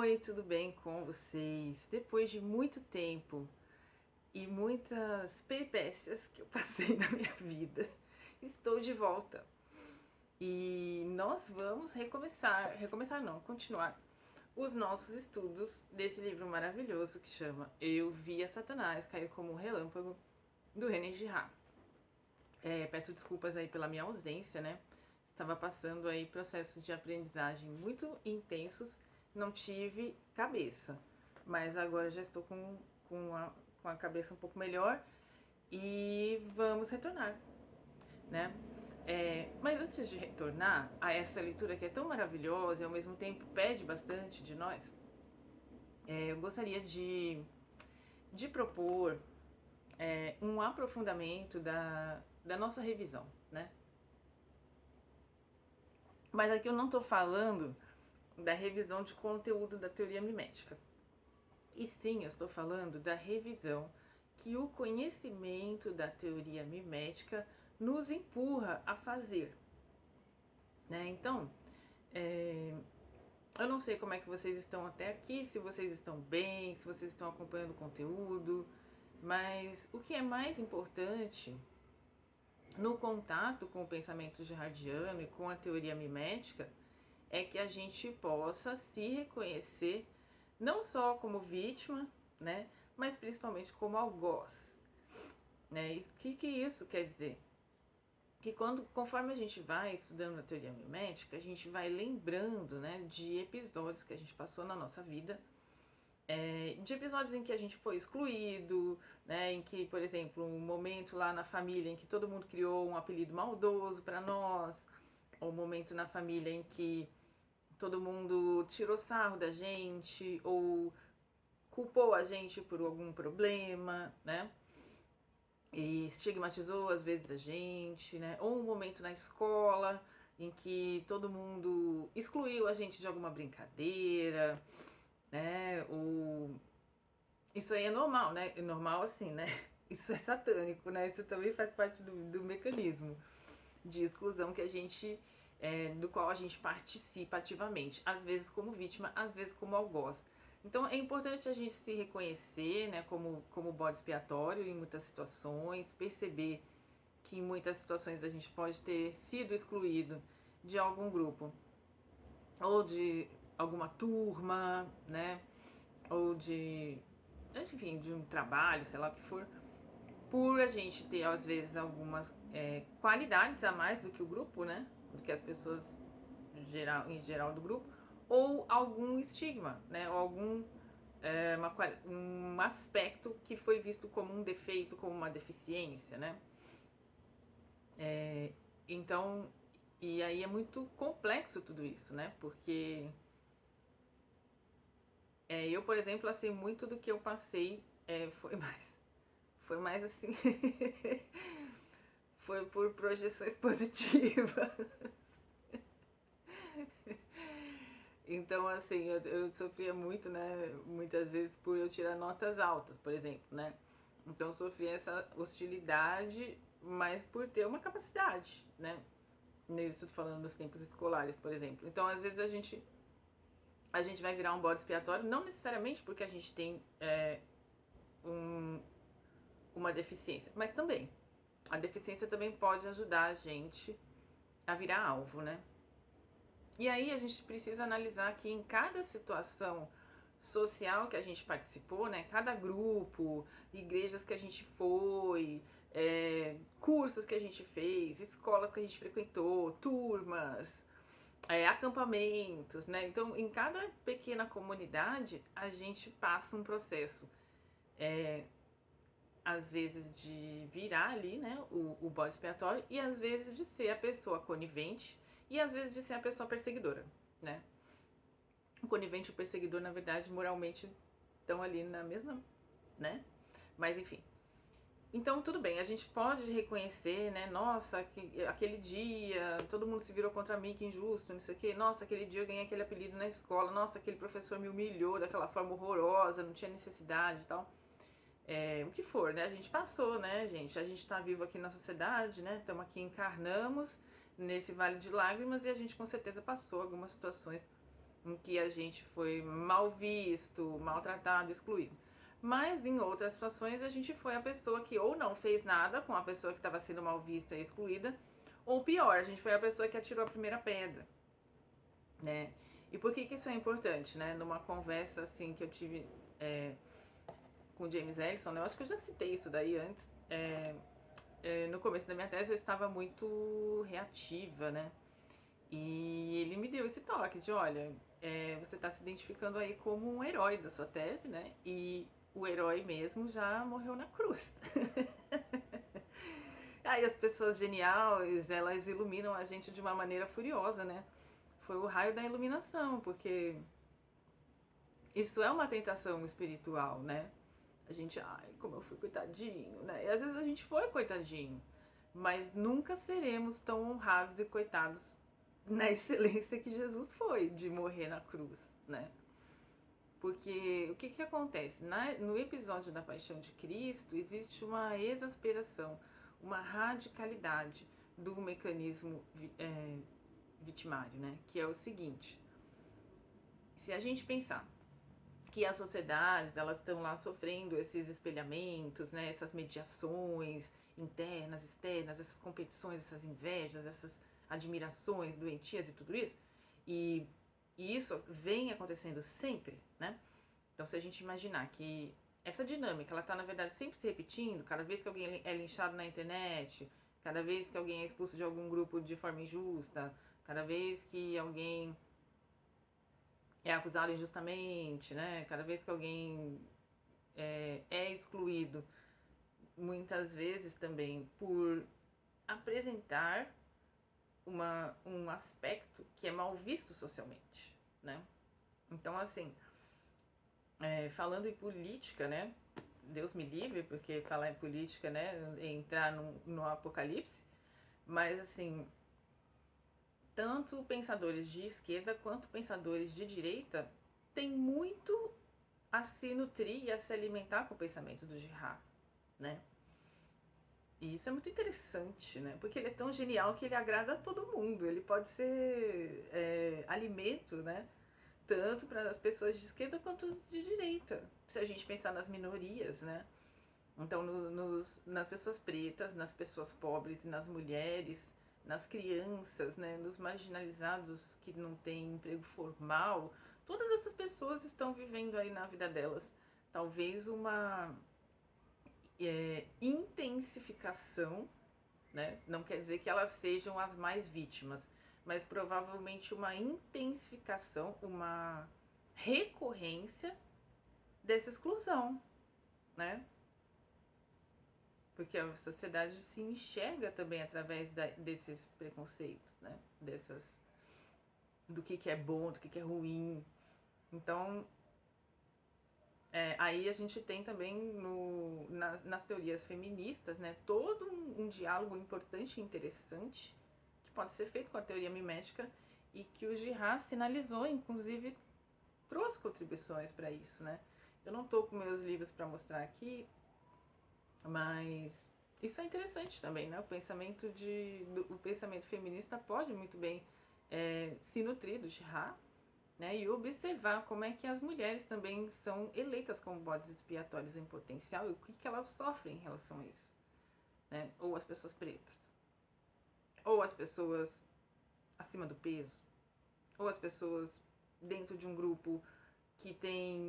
Oi, tudo bem com vocês? Depois de muito tempo e muitas peripécias que eu passei na minha vida, estou de volta. E nós vamos continuar os nossos estudos desse livro maravilhoso que chama Eu Via Satanás Cair como um Relâmpago, do René Girard. Peço desculpas aí pela minha ausência, né? Estava passando aí processos de aprendizagem muito intensos, não tive cabeça, mas agora já estou com a cabeça um pouco melhor e vamos retornar, né? Mas antes de retornar a essa leitura que é tão maravilhosa e ao mesmo tempo pede bastante de nós, eu gostaria de propor um aprofundamento da nossa revisão, né? Mas aqui eu não estou falando da revisão de conteúdo da teoria mimética. E sim, eu estou falando da revisão que o conhecimento da teoria mimética nos empurra a fazer. Né? Então, eu não sei como é que vocês estão até aqui, se vocês estão bem, se vocês estão acompanhando o conteúdo, mas o que é mais importante no contato com o pensamento girardiano e com a teoria mimética é que a gente possa se reconhecer não só como vítima, né, mas principalmente como algoz. Né? O que isso quer dizer? Que conforme a gente vai estudando a teoria mimética, a gente vai lembrando, né, de episódios que a gente passou na nossa vida, de episódios em que a gente foi excluído, né, em que, por exemplo, um momento lá na família em que todo mundo criou um apelido maldoso para nós, ou um momento na família em que todo mundo tirou sarro da gente ou culpou a gente por algum problema, né? E estigmatizou às vezes a gente, né? Ou um momento na escola em que todo mundo excluiu a gente de alguma brincadeira, né? Isso aí é normal, né? É normal assim, né? Isso é satânico, né? Isso também faz parte do mecanismo de exclusão que a gente, do qual a gente participa ativamente, às vezes como vítima, às vezes como algoz. Então é importante a gente se reconhecer, né, como bode expiatório em muitas situações, perceber que em muitas situações a gente pode ter sido excluído de algum grupo, ou de alguma turma, né, ou enfim, de um trabalho, sei lá o que for, por a gente ter, às vezes, algumas qualidades a mais do que o grupo, né? Do que as pessoas em geral do grupo, ou algum estigma, né? Ou algum um aspecto que foi visto como um defeito, como uma deficiência, né? Então, e aí é muito complexo tudo isso, né? Porque eu, por exemplo, assim, muito do que eu passei foi mais assim, foi por projeções positivas. Então, assim, eu sofria muito, né? Muitas vezes por eu tirar notas altas, por exemplo, né? Então, eu sofria essa hostilidade, mas por ter uma capacidade, né? Nisso, falando dos tempos escolares, por exemplo. Então, às vezes, a gente vai virar um bode expiatório, não necessariamente porque a gente tem uma deficiência, mas também. A deficiência também pode ajudar a gente a virar alvo, né? E aí a gente precisa analisar que em cada situação social que a gente participou, né? Cada grupo, igrejas que a gente foi, cursos que a gente fez, escolas que a gente frequentou, turmas, acampamentos, né? Então, em cada pequena comunidade, a gente passa um processo, às vezes de virar ali, né, o bode expiatório, e às vezes de ser a pessoa conivente, e às vezes de ser a pessoa perseguidora, né? O conivente e o perseguidor, na verdade, moralmente estão ali na mesma, né? Mas enfim. Então, tudo bem, a gente pode reconhecer, né? Nossa, aquele dia todo mundo se virou contra mim, que injusto, não sei o quê. Nossa, aquele dia eu ganhei aquele apelido na escola. Nossa, aquele professor me humilhou daquela forma horrorosa, não tinha necessidade e tal. O que for, né? A gente passou, né, gente? A gente tá vivo aqui na sociedade, né? Estamos aqui, encarnamos nesse vale de lágrimas e a gente com certeza passou algumas situações em que a gente foi mal visto, maltratado, excluído. Mas em outras situações a gente foi a pessoa que ou não fez nada com a pessoa que estava sendo mal vista e excluída, ou pior, a gente foi a pessoa que atirou a primeira pedra, né? E por que isso é importante, né? Numa conversa assim que eu tive com o James Ellison, né? Eu acho que eu já citei isso daí antes. No começo da minha tese eu estava muito reativa, né? E ele me deu esse toque de, olha, você está se identificando aí como um herói da sua tese, né? E o herói mesmo já morreu na cruz. Aí as pessoas geniais, elas iluminam a gente de uma maneira furiosa, né? Foi o raio da iluminação, porque isso é uma tentação espiritual, né? A gente, ai, como eu fui coitadinho, né? E às vezes a gente foi coitadinho, mas nunca seremos tão honrados e coitados na excelência que Jesus foi, de morrer na cruz, né? Porque o que acontece? No episódio da Paixão de Cristo, existe uma exasperação, uma radicalidade do mecanismo vitimário, né? Que é o seguinte: se a gente pensar que as sociedades, elas estão lá sofrendo esses espelhamentos, né? Essas mediações internas, externas, essas competições, essas invejas, essas admirações doentias e tudo isso, e isso vem acontecendo sempre, né? Então, se a gente imaginar que essa dinâmica, ela está, na verdade, sempre se repetindo, cada vez que alguém é linchado na internet, cada vez que alguém é expulso de algum grupo de forma injusta, cada vez que alguém é acusado injustamente, né? Cada vez que alguém é excluído, muitas vezes também por apresentar um aspecto que é mal visto socialmente, né? Então, assim, falando em política, né? Deus me livre, porque falar em política, né? Entrar no apocalipse, mas, assim, tanto pensadores de esquerda quanto pensadores de direita têm muito a se nutrir e a se alimentar com o pensamento do Girard, né? E isso é muito interessante, né? Porque ele é tão genial que ele agrada a todo mundo. Ele pode ser alimento, né? Tanto para as pessoas de esquerda quanto de direita. Se a gente pensar nas minorias, né? Então, nas pessoas pretas, nas pessoas pobres, nas mulheres, nas crianças, né? Nos marginalizados que não têm emprego formal, todas essas pessoas estão vivendo aí na vida delas talvez uma intensificação, né? Não quer dizer que elas sejam as mais vítimas, mas provavelmente uma intensificação, uma recorrência dessa exclusão, né? Porque a sociedade se enxerga também através desses preconceitos, né? Do que é bom, do que é ruim. Então, aí a gente tem também nas teorias feministas, né, todo um diálogo importante e interessante que pode ser feito com a teoria mimética e que o Girard sinalizou, inclusive trouxe contribuições para isso, né? Eu não estou com meus livros para mostrar aqui, mas isso é interessante também, né? O pensamento feminista pode muito bem se nutrir do Girard, né, e observar como é que as mulheres também são eleitas como bodes expiatórios em potencial e o que elas sofrem em relação a isso, né? Ou as pessoas pretas, ou as pessoas acima do peso, ou as pessoas dentro de um grupo que tem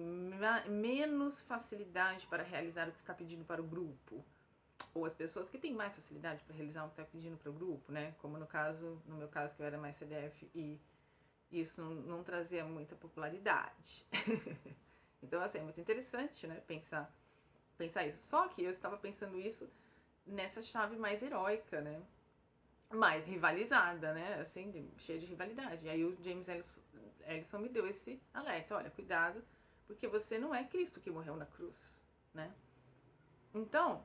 menos facilidade para realizar o que está pedindo para o grupo, ou as pessoas que têm mais facilidade para realizar o que está pedindo para o grupo, né? Como no meu caso que eu era mais CDF e isso não trazia muita popularidade. Então, assim, é muito interessante, né, pensar isso. Só que eu estava pensando isso nessa chave mais heróica, né, mais rivalizada, né, assim, cheia de rivalidade. E aí o James Ellison me deu esse alerta: olha, cuidado, porque você não é Cristo que morreu na cruz, né. Então,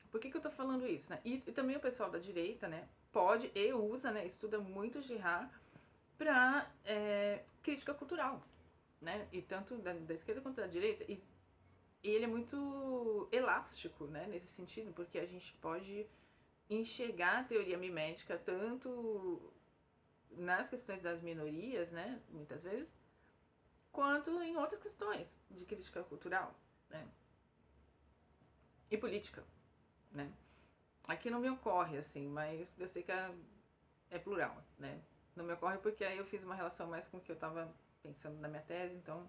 por que eu tô falando isso, né? E também o pessoal da direita, né, pode e usa, né, estuda muito Girard para crítica cultural, né? E tanto da esquerda quanto da direita. E ele é muito elástico, né? Nesse sentido, porque a gente pode enxergar a teoria mimética tanto nas questões das minorias, né? Muitas vezes, quanto em outras questões de crítica cultural, né? E política, né? Aqui não me ocorre, assim, mas eu sei que é plural, né? Não me ocorre porque aí eu fiz uma relação mais com o que eu estava pensando na minha tese, então,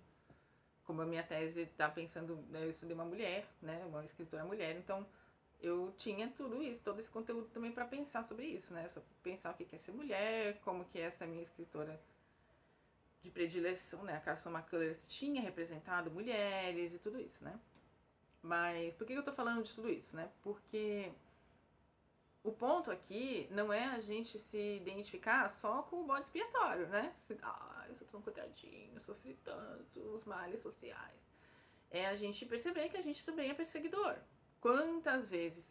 como a minha tese está pensando, eu estudei uma mulher, né? Uma escritora mulher, então eu tinha tudo isso, todo esse conteúdo também para pensar sobre isso, né? Só pensar o que é ser mulher, como que essa minha escritora de predileção, né? A Carson McCullers tinha representado mulheres e tudo isso, né? Mas por que eu tô falando de tudo isso, né? Porque o ponto aqui não é a gente se identificar só com o bode expiatório, né? Eu sou tão coitadinho, sofri tanto, os males sociais. É a gente perceber que a gente também é perseguidor. Quantas vezes,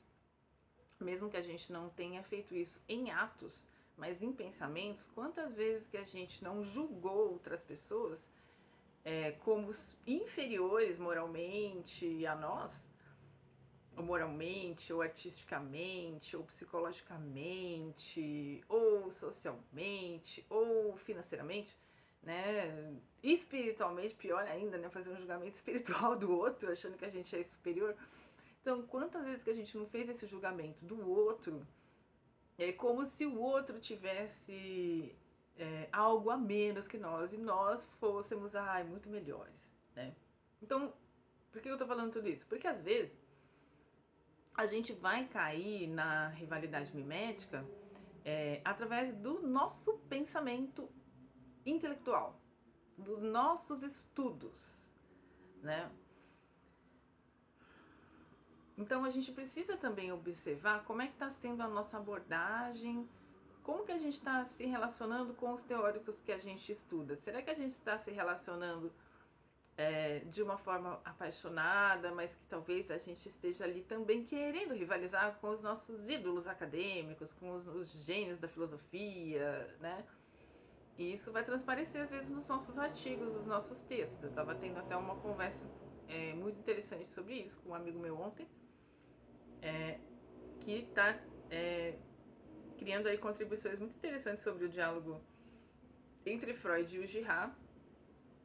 mesmo que a gente não tenha feito isso em atos, mas em pensamentos, quantas vezes que a gente não julgou outras pessoas como inferiores moralmente a nós, ou moralmente, ou artisticamente, ou psicologicamente, ou socialmente, ou financeiramente, né? Espiritualmente, pior ainda, né? Fazer um julgamento espiritual do outro, achando que a gente é superior. Então, quantas vezes que a gente não fez esse julgamento do outro, como se o outro tivesse algo a menos que nós e nós fôssemos, muito melhores, né? Então, por que eu tô falando tudo isso? Porque às vezes a gente vai cair na rivalidade mimética através do nosso pensamento intelectual, dos nossos estudos, né? Então a gente precisa também observar como é que está sendo a nossa abordagem, como que a gente está se relacionando com os teóricos que a gente estuda. Será que a gente está se relacionando de uma forma apaixonada, mas que talvez a gente esteja ali também querendo rivalizar com os nossos ídolos acadêmicos, com os gênios da filosofia, né? E isso vai transparecer às vezes nos nossos artigos, nos nossos textos. Eu estava tendo até uma conversa muito interessante sobre isso com um amigo meu ontem, que está criando aí contribuições muito interessantes sobre o diálogo entre Freud e o Girard.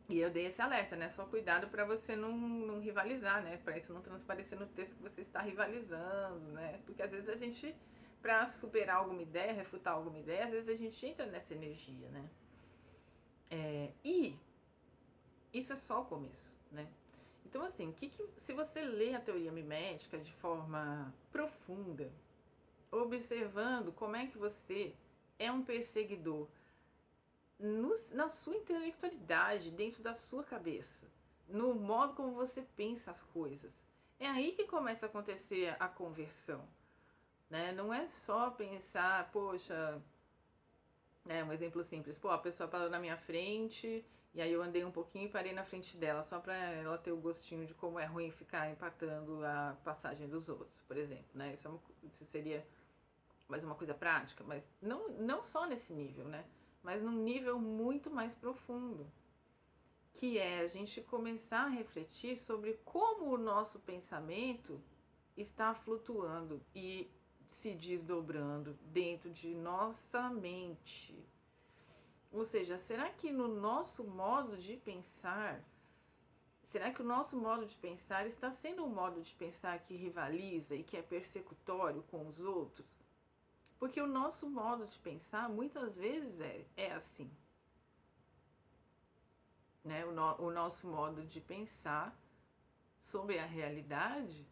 E eu dei esse alerta, né? Só cuidado para você não rivalizar, né? Para isso não transparecer no texto que você está rivalizando, né? Porque às vezes a gente, para superar alguma ideia, refutar alguma ideia, às vezes a gente entra nessa energia, né? E isso é só o começo, né? Então, assim, se você lê a teoria mimética de forma profunda, observando como é que você é um perseguidor na sua intelectualidade, dentro da sua cabeça, no modo como você pensa as coisas. É aí que começa a acontecer a conversão, né? Não é só pensar, poxa, um exemplo simples, a pessoa parou na minha frente e aí eu andei um pouquinho e parei na frente dela, só pra ela ter o gostinho de como é ruim ficar empatando a passagem dos outros, por exemplo, né? Isso seria mais uma coisa prática, mas não só nesse nível, né? Mas num nível muito mais profundo, que é a gente começar a refletir sobre como o nosso pensamento está flutuando e se desdobrando dentro de nossa mente. Ou seja, será que no nosso modo de pensar, será que o nosso modo de pensar está sendo um modo de pensar que rivaliza e que é persecutório com os outros? Porque o nosso modo de pensar muitas vezes é assim. Né? O nosso modo de pensar sobre a realidade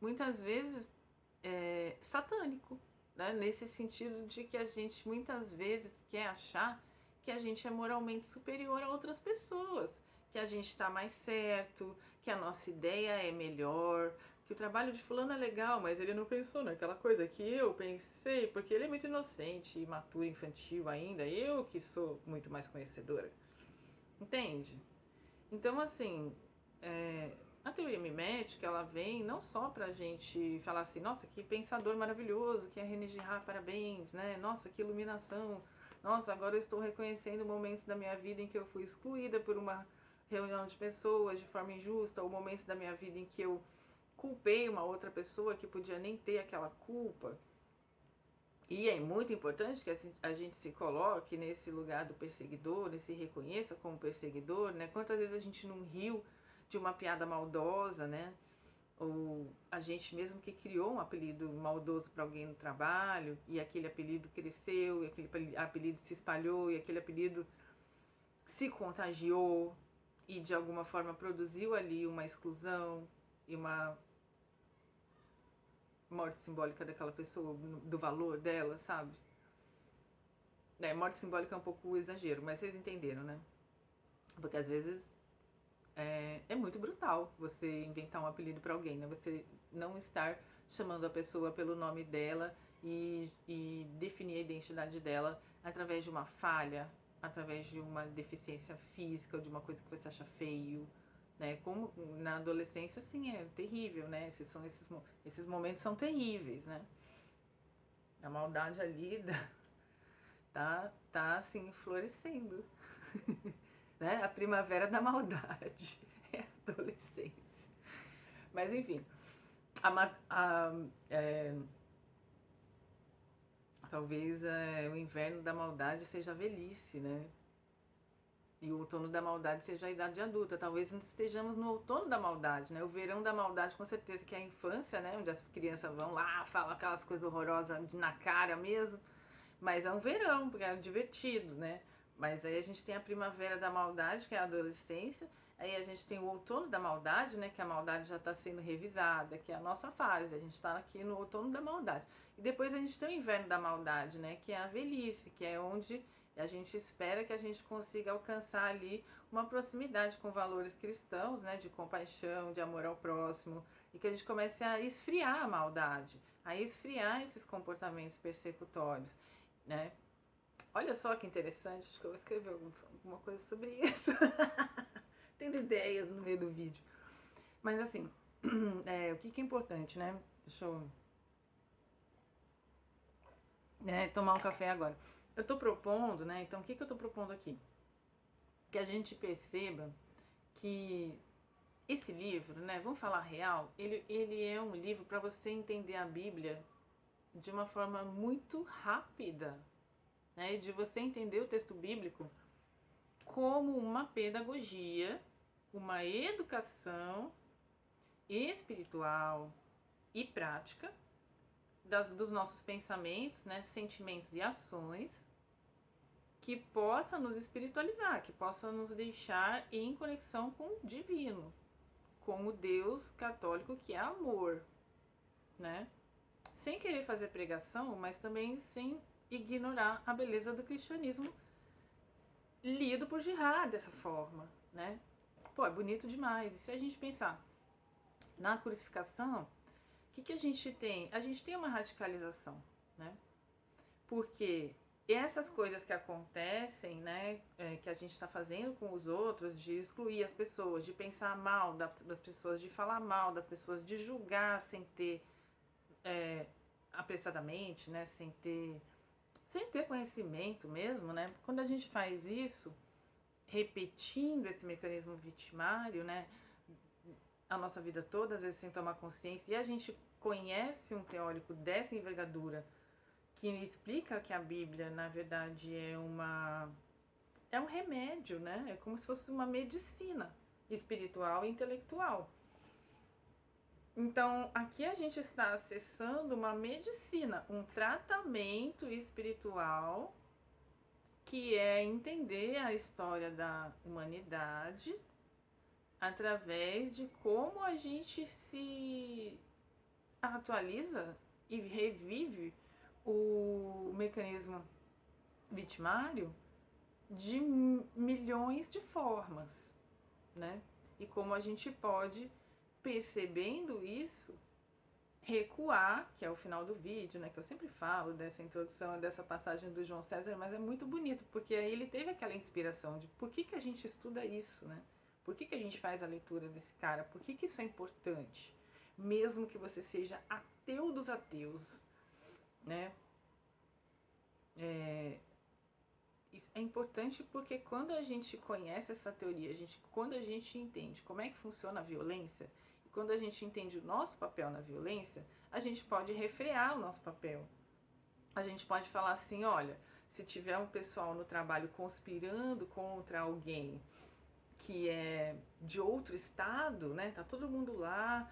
muitas vezes é satânico. Né? Nesse sentido de que a gente muitas vezes quer achar que a gente é moralmente superior a outras pessoas. Que a gente está mais certo, que a nossa ideia é melhor, que o trabalho de fulano é legal, mas ele não pensou naquela coisa que eu pensei, porque ele é muito inocente, imaturo, infantil ainda, eu que sou muito mais conhecedora. Entende? Então, assim, a teoria mimética, ela vem não só pra gente falar assim, nossa, que pensador maravilhoso, que é René Girard, parabéns, né? Nossa, que iluminação. Nossa, agora eu estou reconhecendo momentos da minha vida em que eu fui excluída por uma reunião de pessoas de forma injusta, ou momentos da minha vida em que eu culpei uma outra pessoa que podia nem ter aquela culpa. E é muito importante que a gente se coloque nesse lugar do perseguidor, se reconheça como perseguidor, né? Quantas vezes a gente não riu de uma piada maldosa, né? Ou a gente mesmo que criou um apelido maldoso para alguém no trabalho, e aquele apelido cresceu, e aquele apelido se espalhou, e aquele apelido se contagiou, e de alguma forma produziu ali uma exclusão e uma morte simbólica daquela pessoa, do valor dela, sabe? Morte simbólica é um pouco exagero, mas vocês entenderam, né? Porque às vezes é muito brutal você inventar um apelido para alguém, né? Você não estar chamando a pessoa pelo nome dela e definir a identidade dela através de uma falha, através de uma deficiência física ou de uma coisa que você acha feio, né? Como na adolescência, sim, é terrível, né? Esses momentos são terríveis, né? A maldade ali tá assim, florescendo. Né? A primavera da maldade é a adolescência. Mas enfim, talvez o inverno da maldade seja a velhice, né? E o outono da maldade seja a idade adulta. Talvez estejamos no outono da maldade, né? O verão da maldade, com certeza, que é a infância, né? Onde as crianças vão lá, falam aquelas coisas horrorosas na cara mesmo. Mas é um verão, porque é divertido, né? Mas aí a gente tem a primavera da maldade, que é a adolescência. Aí a gente tem o outono da maldade, né? Que a maldade já está sendo revisada, que é a nossa fase. A gente está aqui no outono da maldade. E depois a gente tem o inverno da maldade, né? Que é a velhice, que é onde a gente espera que a gente consiga alcançar ali uma proximidade com valores cristãos, né? De compaixão, de amor ao próximo. E que a gente comece a esfriar a maldade, a esfriar esses comportamentos persecutórios, né? Olha só que interessante, acho que eu vou escrever alguma coisa sobre isso. Tendo ideias no meio do vídeo. Mas assim, o que é importante, né? Deixa eu tomar um café agora. Eu tô propondo, né? Então, o que eu tô propondo aqui? Que a gente perceba que esse livro, né? Vamos falar real, ele é um livro para você entender a Bíblia de uma forma muito rápida, né? De você entender o texto bíblico como uma pedagogia, uma educação espiritual e prática dos nossos pensamentos, né, sentimentos e ações, que possa nos espiritualizar, que possa nos deixar em conexão com o divino, com o Deus católico que é amor, né? Sem querer fazer pregação, mas também sem ignorar a beleza do cristianismo lido por Girard dessa forma, né? Pô, é bonito demais. E se a gente pensar na crucificação, o que a gente tem? A gente tem uma radicalização, né? Porque essas coisas que acontecem, né, que a gente está fazendo com os outros, de excluir as pessoas, de pensar mal das pessoas, de falar mal das pessoas, de julgar sem ter apressadamente, né, sem ter conhecimento mesmo, né? Quando a gente faz isso, repetindo esse mecanismo vitimário, né, a nossa vida toda, às vezes sem tomar consciência, e a gente conhece um teórico dessa envergadura que explica que a Bíblia, na verdade, é um remédio, né? É como se fosse uma medicina espiritual e intelectual. Então, aqui a gente está acessando uma medicina, um tratamento espiritual que é entender a história da humanidade através de como a gente se atualiza e revive o mecanismo vitimário de milhões de formas, né? E como a gente pode, percebendo isso, recuar, que é o final do vídeo, né? Que eu sempre falo dessa introdução, dessa passagem do João César, mas é muito bonito, porque aí ele teve aquela inspiração de por que a gente estuda isso, né? Por que a gente faz a leitura desse cara? Por que isso é importante? Mesmo que você seja ateu dos ateus, né? Isso é importante porque quando a gente conhece essa teoria, quando a gente entende como é que funciona a violência, e quando a gente entende o nosso papel na violência, a gente pode refrear o nosso papel. a gente pode falar assim, olha, se tiver um pessoal no trabalho conspirando contra alguém que é de outro estado, né? Tá todo mundo lá,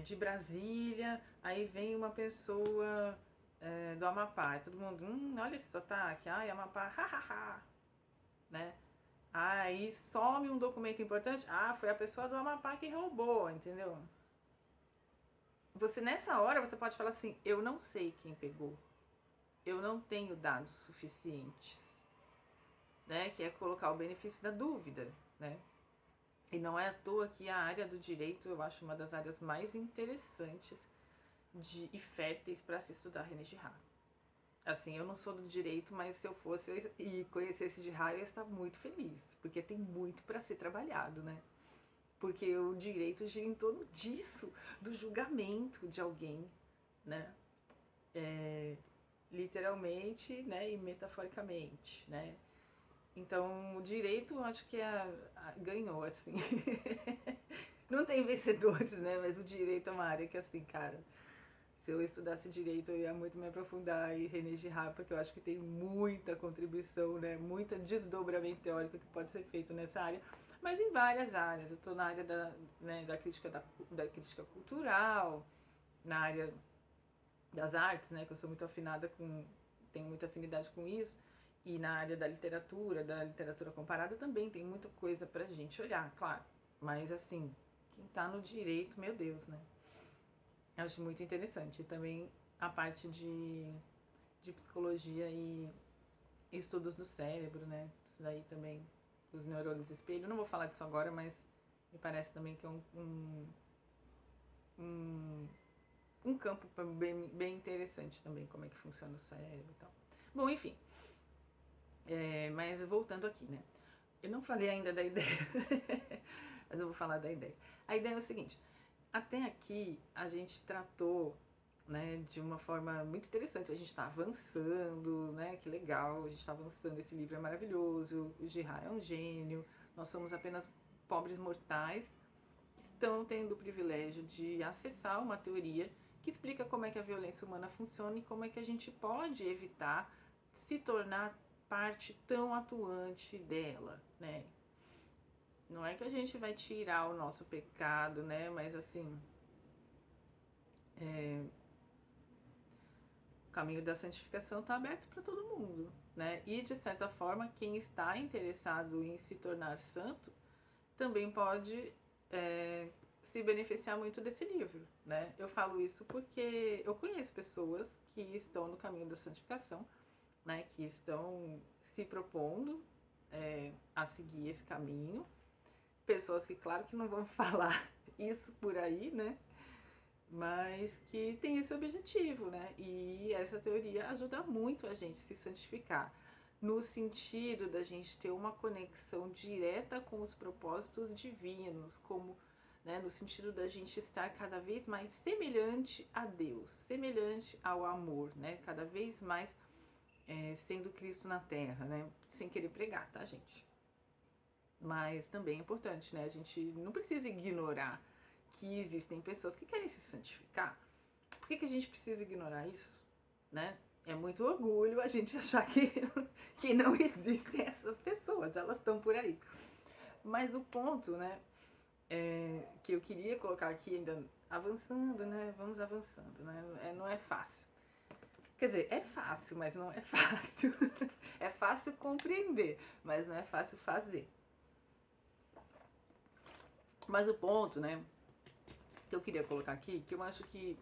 de Brasília, aí vem uma pessoa do Amapá, e todo mundo, olha esse sotaque, ai, Amapá, hahaha, né? Aí some um documento importante, foi a pessoa do Amapá que roubou, entendeu? Você nessa hora você pode falar assim, eu não sei quem pegou, eu não tenho dados suficientes, né? Que é colocar o benefício da dúvida, né? E não é à toa que a área do direito eu acho uma das áreas mais interessantes e férteis para se estudar René Girard. Assim, eu não sou do direito, mas se eu fosse e conhecesse Girard, eu ia estar muito feliz, porque tem muito para ser trabalhado, né? Porque o direito gira em torno disso, do julgamento de alguém, né? Literalmente, né? E metaforicamente, né? Então, o direito, eu acho que ganhou, assim. Não tem vencedores, né? Mas o direito é uma área que, assim, cara, se eu estudasse direito, eu ia muito me aprofundar em René Girard, porque eu acho que tem muita contribuição, né? Muita desdobramento teórico que pode ser feito nessa área, mas em várias áreas. Eu estou na área da crítica da crítica cultural, na área das artes, né? Que eu sou muito afinada tenho muita afinidade com isso. E na área da literatura comparada também tem muita coisa pra gente olhar, claro. Mas assim, quem tá no direito, meu Deus, né? Eu acho muito interessante. E também a parte de psicologia e estudos do cérebro, né? Isso daí também, os neurônios espelho. Não vou falar disso agora, mas me parece também que é um campo bem interessante também, como é que funciona o cérebro e tal. Bom, enfim. Mas voltando aqui, né? Eu não falei ainda da ideia, mas eu vou falar da ideia. A ideia é o seguinte, até aqui a gente tratou, né, de uma forma muito interessante, a gente está avançando, né, que legal, a gente está avançando, esse livro é maravilhoso, o Girard é um gênio, nós somos apenas pobres mortais que estão tendo o privilégio de acessar uma teoria que explica como é que a violência humana funciona e como é que a gente pode evitar se tornar parte tão atuante dela, né? Não é que a gente vai tirar o nosso pecado, né? Mas assim, o caminho da santificação está aberto para todo mundo, né? E de certa forma, quem está interessado em se tornar santo também pode se beneficiar muito desse livro, né? Eu falo isso porque eu conheço pessoas que estão no caminho da santificação, né, que estão se propondo a seguir esse caminho. Pessoas que, claro, que não vão falar isso por aí, né? Mas que tem esse objetivo, né? E essa teoria ajuda muito a gente se santificar, no sentido da gente ter uma conexão direta com os propósitos divinos, como, né, no sentido da gente estar cada vez mais semelhante a Deus, semelhante ao amor, né? Cada vez mais sendo Cristo na Terra, né? Sem querer pregar, tá, gente? Mas também é importante, né? A gente não precisa ignorar que existem pessoas que querem se santificar. Por que a gente precisa ignorar isso, né? É muito orgulho a gente achar que não existem essas pessoas, elas estão por aí. Mas o ponto, né, que eu queria colocar aqui ainda avançando, né? Vamos avançando, né? Não é fácil. Quer dizer, é fácil, mas não é fácil. É fácil compreender, mas não é fácil fazer. Mas o ponto, né, que eu queria colocar aqui, que eu acho que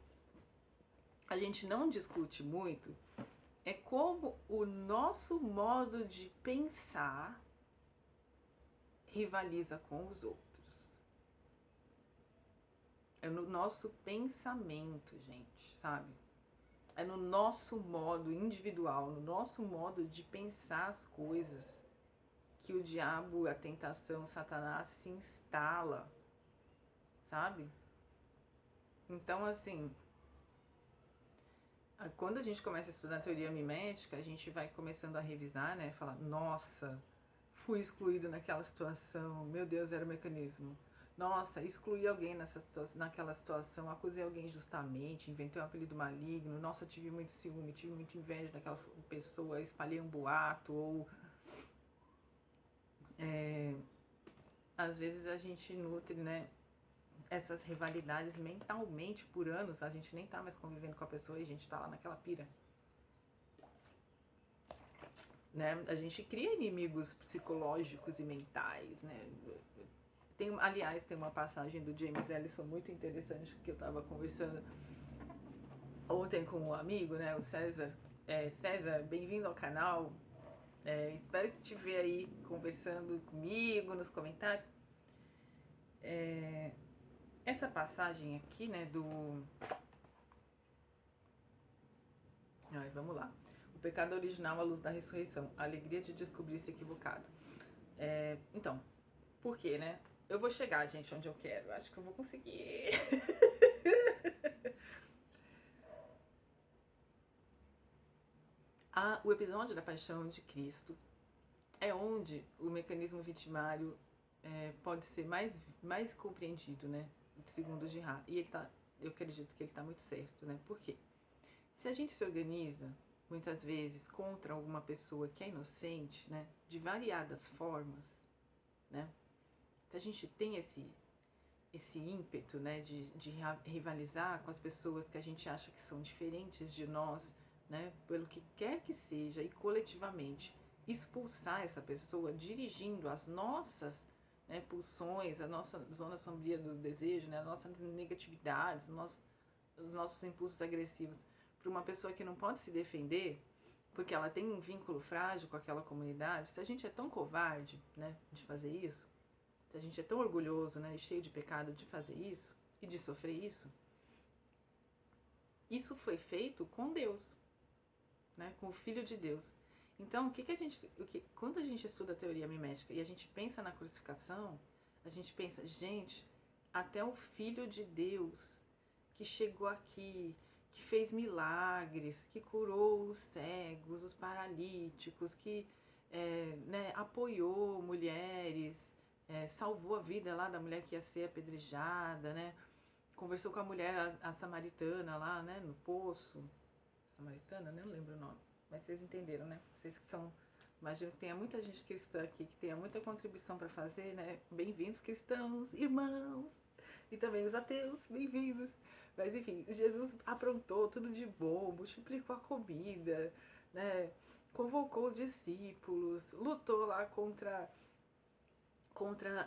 a gente não discute muito, é como o nosso modo de pensar rivaliza com os outros. É no nosso pensamento, gente, sabe? É no nosso modo individual, no nosso modo de pensar as coisas, que o diabo, a tentação, Satanás se instala, sabe? Então, assim, quando a gente começa a estudar teoria mimética, a gente vai começando a revisar, né? Falar, nossa, fui excluído naquela situação, meu Deus, era o mecanismo. nossa, excluí alguém naquela situação, acusei alguém injustamente, inventei um apelido maligno, nossa, tive muito ciúme, tive muita inveja daquela pessoa, espalhei um boato, ou às vezes a gente nutre, né, essas rivalidades mentalmente por anos, a gente nem tá mais convivendo com a pessoa e a gente tá lá naquela pira. Né? A gente cria inimigos psicológicos e mentais, né? Aliás, tem uma passagem do James Ellison muito interessante que eu estava conversando ontem com um amigo, né? O César. César, bem-vindo ao canal. Espero que te ver aí conversando comigo nos comentários. Essa passagem aqui, né, vamos lá. O pecado original à luz da ressurreição. A alegria de descobrir-se equivocado. Então, por quê, né? Eu vou chegar, gente, onde eu quero. Acho que eu vou conseguir. O episódio da Paixão de Cristo é onde o mecanismo vitimário pode ser mais compreendido, né? Segundo o Girard. E eu acredito que ele está muito certo, né? Por quê? Se a gente se organiza, muitas vezes, contra alguma pessoa que é inocente, né? De variadas formas, né? Se a gente tem esse ímpeto, né, de rivalizar com as pessoas que a gente acha que são diferentes de nós, né, pelo que quer que seja, e coletivamente expulsar essa pessoa dirigindo as nossas, né, pulsões, a nossa zona sombria do desejo, né, as nossas negatividades, os nossos impulsos agressivos para uma pessoa que não pode se defender, porque ela tem um vínculo frágil com aquela comunidade. Se a gente é tão covarde, né, de fazer isso, se a gente é tão orgulhoso, né, e cheio de pecado de fazer isso e de sofrer isso foi feito com Deus, né, com o Filho de Deus. Então, quando a gente estuda a teoria mimética e a gente pensa na crucificação, a gente pensa, gente, até o Filho de Deus que chegou aqui, que fez milagres, que curou os cegos, os paralíticos, que né, apoiou mulheres, salvou a vida lá da mulher que ia ser apedrejada, né? Conversou com a mulher, a samaritana lá, né, no poço. Samaritana, né? Não lembro o nome. Mas vocês entenderam, né? Vocês que são... Imagino que tenha muita gente cristã aqui, que tenha muita contribuição para fazer, né? Bem-vindos, cristãos, irmãos! E também os ateus, bem-vindos! Mas enfim, Jesus aprontou tudo de bom, multiplicou a comida, né? Convocou os discípulos, lutou lá contra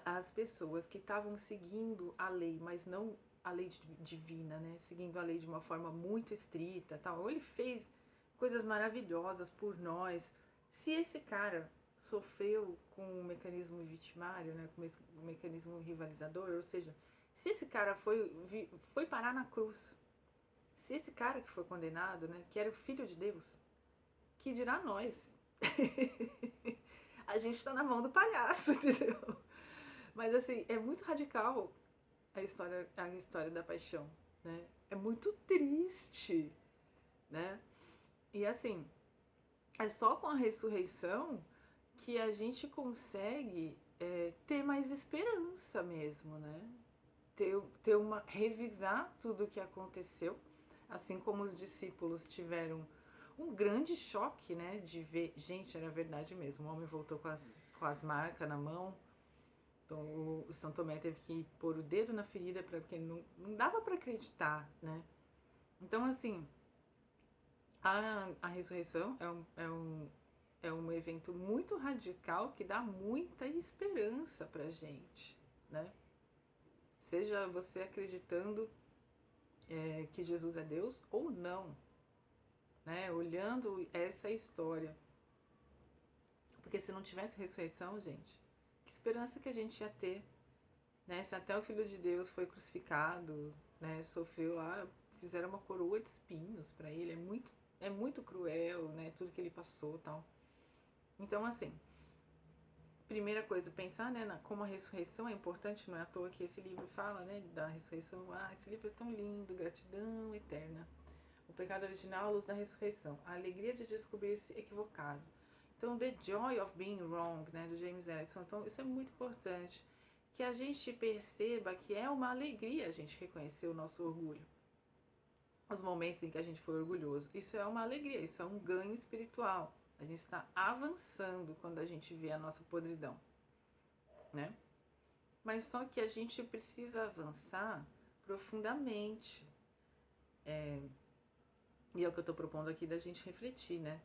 as pessoas que estavam seguindo a lei, mas não a lei divina, né? Seguindo a lei de uma forma muito estrita, tal. Ele fez coisas maravilhosas por nós. Se esse cara sofreu com o mecanismo vitimário, né, com o mecanismo rivalizador, ou seja, se esse cara foi parar na cruz, se esse cara que foi condenado, né, que era o Filho de Deus, que dirá nós? A gente está na mão do palhaço, entendeu? Mas assim, é muito radical a história da paixão, né? É muito triste, né? E assim, é só com a ressurreição que a gente consegue ter mais esperança mesmo, né? Revisar tudo o que aconteceu, assim como os discípulos tiveram um grande choque, né? De ver, gente, era verdade mesmo, o homem voltou com as marcas na mão. Então o São Tomé teve que pôr o dedo na ferida porque não dava para acreditar, né? Então assim, a ressurreição é um evento muito radical que dá muita esperança pra gente, né? Seja você acreditando que Jesus é Deus ou não, né? Olhando essa história. Porque se não tivesse ressurreição, gente, que esperança que a gente ia ter, né? Se até o Filho de Deus foi crucificado, né? Sofreu lá, fizeram uma coroa de espinhos para ele, é muito cruel, né? Tudo que ele passou, tal. Então, assim, primeira coisa, pensar, né, como a ressurreição é importante, não é à toa que esse livro fala, né, da ressurreição. Esse livro é tão lindo, gratidão eterna. O pecado original, a luz da ressurreição. A alegria de descobrir-se equivocado. Então, The Joy of Being Wrong, né, do James Ellison. Então, isso é muito importante. que a gente perceba que é uma alegria a gente reconhecer o nosso orgulho. Os momentos em que a gente foi orgulhoso. Isso é uma alegria, isso é um ganho espiritual. A gente está avançando quando a gente vê a nossa podridão, né? Mas só que a gente precisa avançar profundamente. E é o que eu estou propondo aqui da gente refletir, né?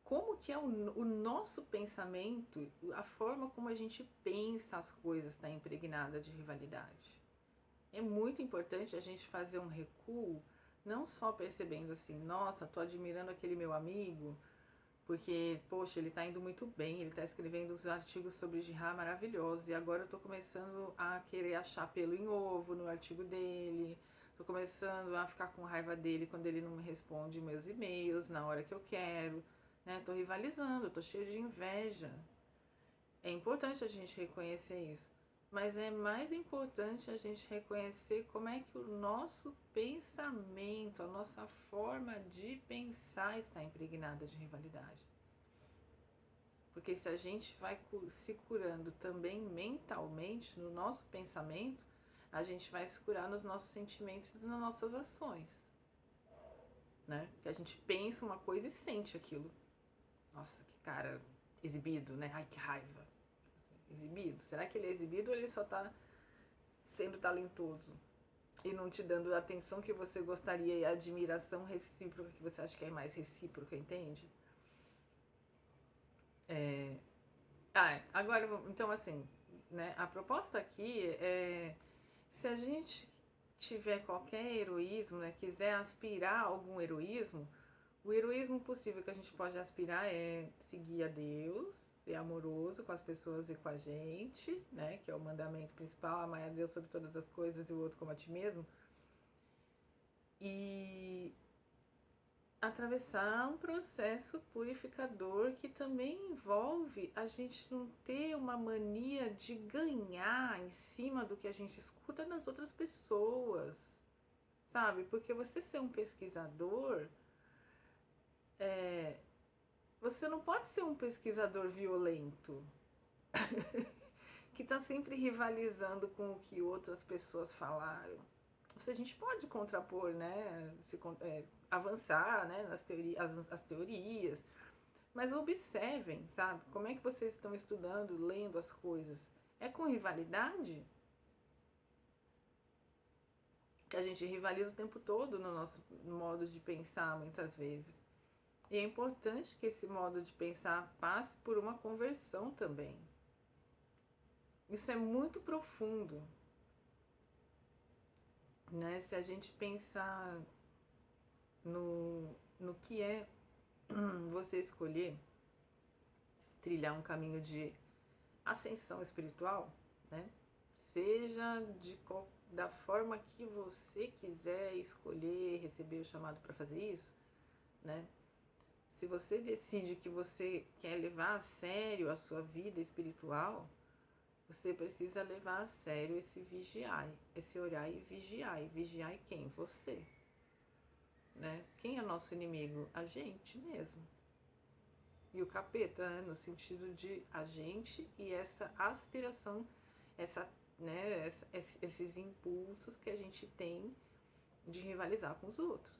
Como que é o nosso pensamento, a forma como a gente pensa as coisas está impregnada de rivalidade. É muito importante a gente fazer um recuo, não só percebendo assim, nossa, tô admirando aquele meu amigo, porque, poxa, ele tá indo muito bem, ele tá escrevendo uns artigos sobre jihad maravilhosos, e agora eu tô começando a querer achar pelo em ovo no artigo dele, tô começando a ficar com raiva dele quando ele não me responde meus e-mails na hora que eu quero, né? Tô rivalizando, tô cheio de inveja. É importante a gente reconhecer isso. Mas é mais importante a gente reconhecer como é que o nosso pensamento, a nossa forma de pensar está impregnada de rivalidade. Porque se a gente vai se curando também mentalmente, no nosso pensamento, a gente vai se curar nos nossos sentimentos e nas nossas ações. Né? Porque a gente pensa uma coisa e sente aquilo. Nossa, que cara exibido, né? Ai, que raiva. Exibido? Será que ele é exibido ou ele só tá sendo talentoso e não te dando a atenção que você gostaria e a admiração recíproca que você acha que é mais recíproca, entende? Agora, então assim, né, a proposta aqui é, se a gente tiver qualquer heroísmo, né, quiser aspirar a algum heroísmo, o heroísmo possível que a gente pode aspirar é seguir a Deus, ser amoroso com as pessoas e com a gente, né? Que é o mandamento principal, amar a Deus sobre todas as coisas e o outro como a ti mesmo. E atravessar um processo purificador que também envolve a gente não ter uma mania de ganhar em cima do que a gente escuta nas outras pessoas, sabe? Porque você ser um pesquisador... Você não pode ser um pesquisador violento que está sempre rivalizando com o que outras pessoas falaram. A gente pode contrapor, né? Avançar, né? As teorias. Mas observem, sabe? Como é que vocês estão estudando, lendo as coisas? É com rivalidade? Que a gente rivaliza o tempo todo no nosso modo de pensar, muitas vezes. E é importante que esse modo de pensar passe por uma conversão também. Isso é muito profundo, né? Se a gente pensar no que é você escolher trilhar um caminho de ascensão espiritual, né? Seja da forma que você quiser escolher, receber o chamado para fazer isso, né? Se você decide que você quer levar a sério a sua vida espiritual, você precisa levar a sério esse vigiar, esse orar e vigiar. E vigiar quem? Você. Né? Quem é nosso inimigo? A gente mesmo. E o capeta, né? No sentido de a gente e essa aspiração, esses impulsos que a gente tem de rivalizar com os outros.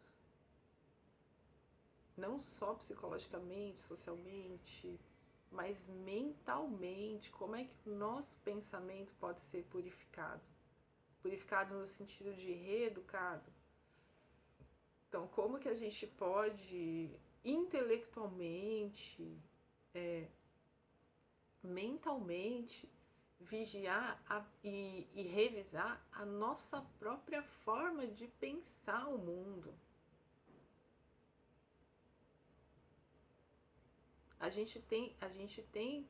Não só psicologicamente, socialmente, mas mentalmente. Como é que o nosso pensamento pode ser purificado? Purificado no sentido de reeducado. Então, como que a gente pode intelectualmente, mentalmente, vigiar e revisar a nossa própria forma de pensar o mundo? A gente tem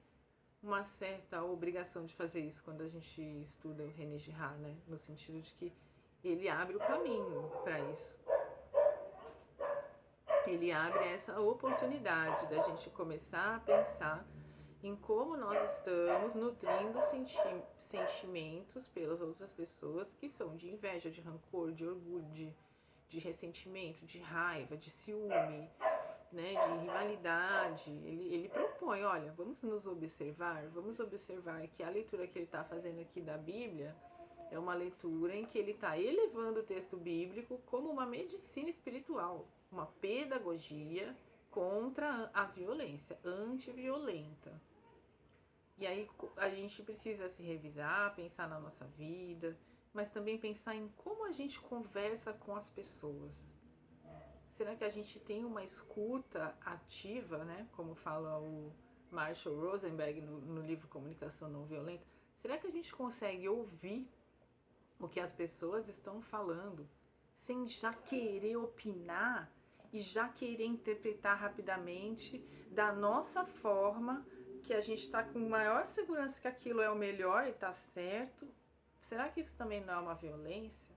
uma certa obrigação de fazer isso quando a gente estuda o René Girard, né? No sentido de que ele abre o caminho para isso. Ele abre essa oportunidade da gente começar a pensar em como nós estamos nutrindo sentimentos pelas outras pessoas que são de inveja, de rancor, de orgulho, de ressentimento, de raiva, de ciúme, né, de rivalidade. Ele propõe, olha, vamos observar que a leitura que ele está fazendo aqui da Bíblia é uma leitura em que ele está elevando o texto bíblico como uma medicina espiritual, uma pedagogia contra a violência, antiviolenta. E aí a gente precisa se revisar, pensar na nossa vida, mas também pensar em como a gente conversa com as pessoas. Será que a gente tem uma escuta ativa, né? Como fala o Marshall Rosenberg no livro Comunicação Não Violenta? Será que a gente consegue ouvir o que as pessoas estão falando sem já querer opinar e já querer interpretar rapidamente da nossa forma, que a gente está com maior segurança que aquilo é o melhor e está certo? Será que isso também não é uma violência?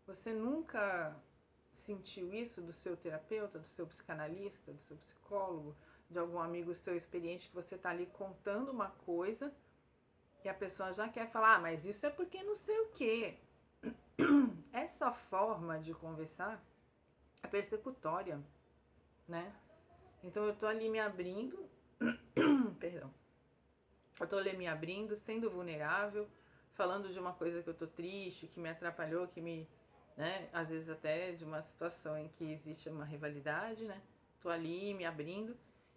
Você nunca sentiu isso do seu terapeuta, do seu psicanalista, do seu psicólogo, de algum amigo seu experiente que você está ali contando uma coisa e a pessoa já quer falar, mas isso é porque não sei o quê. Essa forma de conversar é persecutória, né? Então eu tô ali me abrindo, perdão, eu tô ali me abrindo, sendo vulnerável, falando de uma coisa que eu tô triste, que me atrapalhou, que me, né, às vezes até de uma situação em que existe uma rivalidade, né? Tô ali me abrindo,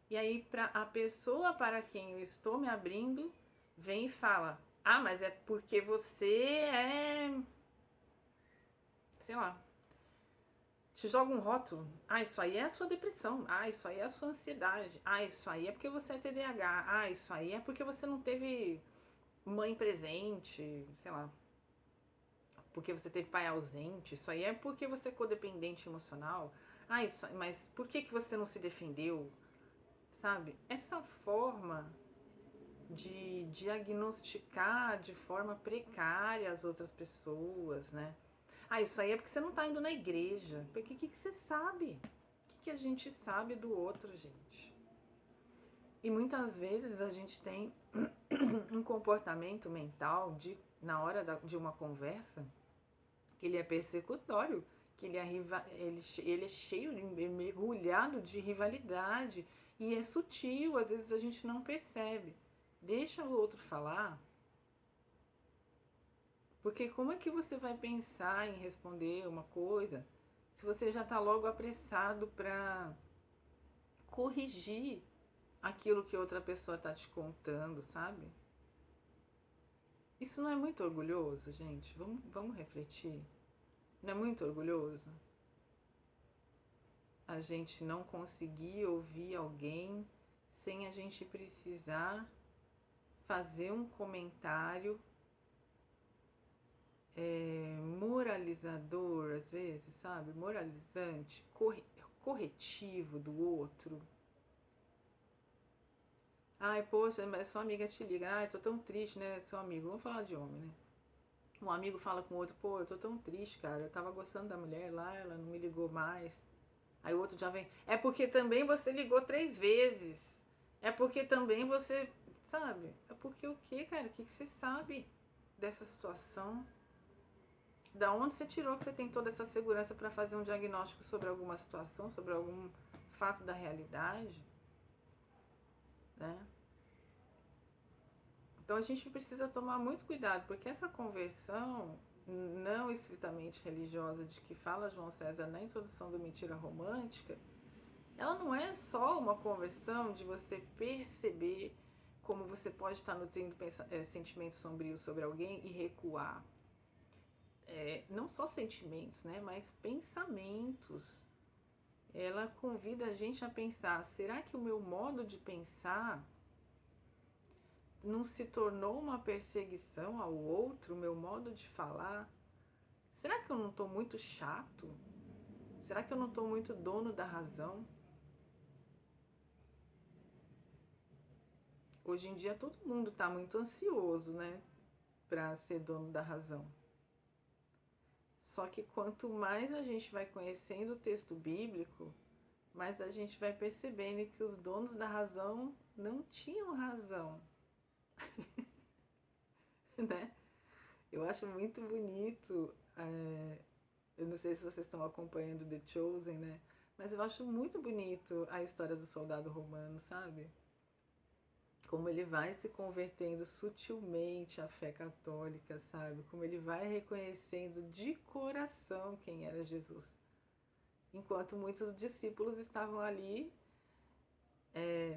e aí para a pessoa para quem eu estou me abrindo, vem e fala, ah, mas é porque você é, sei lá, te joga um rótulo. Ah, isso aí é a sua depressão. Ah, isso aí é a sua ansiedade. Ah, isso aí é porque você é TDAH. Ah, isso aí é porque você não teve mãe presente, sei lá. Porque você teve pai ausente. Isso aí é porque você é codependente emocional. Ah, isso aí, mas por que você não se defendeu? Sabe? Essa forma de diagnosticar de forma precária as outras pessoas, né? Ah, isso aí é porque você não tá indo na igreja. Porque o que você sabe? O que a gente sabe do outro, gente? E muitas vezes a gente tem um comportamento mental na hora de uma conversa que ele é persecutório, que ele é cheio, mergulhado de rivalidade e é sutil, às vezes a gente não percebe. Deixa o outro falar, porque como é que você vai pensar em responder uma coisa se você já está logo apressado para corrigir aquilo que outra pessoa está te contando, sabe? Isso não é muito orgulhoso, gente? Vamos refletir. Não é muito orgulhoso? A gente não conseguir ouvir alguém sem a gente precisar fazer um comentário moralizador, às vezes, sabe? Moralizante, corretivo do outro. Ai, poxa, mas sua amiga te liga. Ai, tô tão triste, né? Seu amigo, vamos falar de homem, né? Um amigo fala com o outro, pô, eu tô tão triste, cara. Eu tava gostando da mulher lá, ela não me ligou mais. Aí o outro já vem, é porque também você ligou 3 vezes. É porque também você, sabe? É porque o quê, cara? O que você sabe dessa situação? Da onde você tirou que você tem toda essa segurança para fazer um diagnóstico sobre alguma situação, sobre algum fato da realidade, né? Então a gente precisa tomar muito cuidado, porque essa conversão não estritamente religiosa de que fala João César na introdução do Mentira Romântica, ela não é só uma conversão de você perceber como você pode estar nutrindo sentimentos sombrios sobre alguém e recuar. Não só sentimentos, né, mas pensamentos. Ela convida a gente a pensar, será que o meu modo de pensar não se tornou uma perseguição ao outro, o meu modo de falar? Será que eu não estou muito chato? Será que eu não estou muito dono da razão? Hoje em dia todo mundo está muito ansioso, né, para ser dono da razão. Só que quanto mais a gente vai conhecendo o texto bíblico, mais a gente vai percebendo que os donos da razão não tinham razão. Né? Eu acho muito bonito, eu não sei se vocês estão acompanhando The Chosen, né? Mas eu acho muito bonito a história do soldado romano, sabe? Como ele vai se convertendo sutilmente à fé católica, sabe? Como ele vai reconhecendo de coração quem era Jesus. Enquanto muitos discípulos estavam ali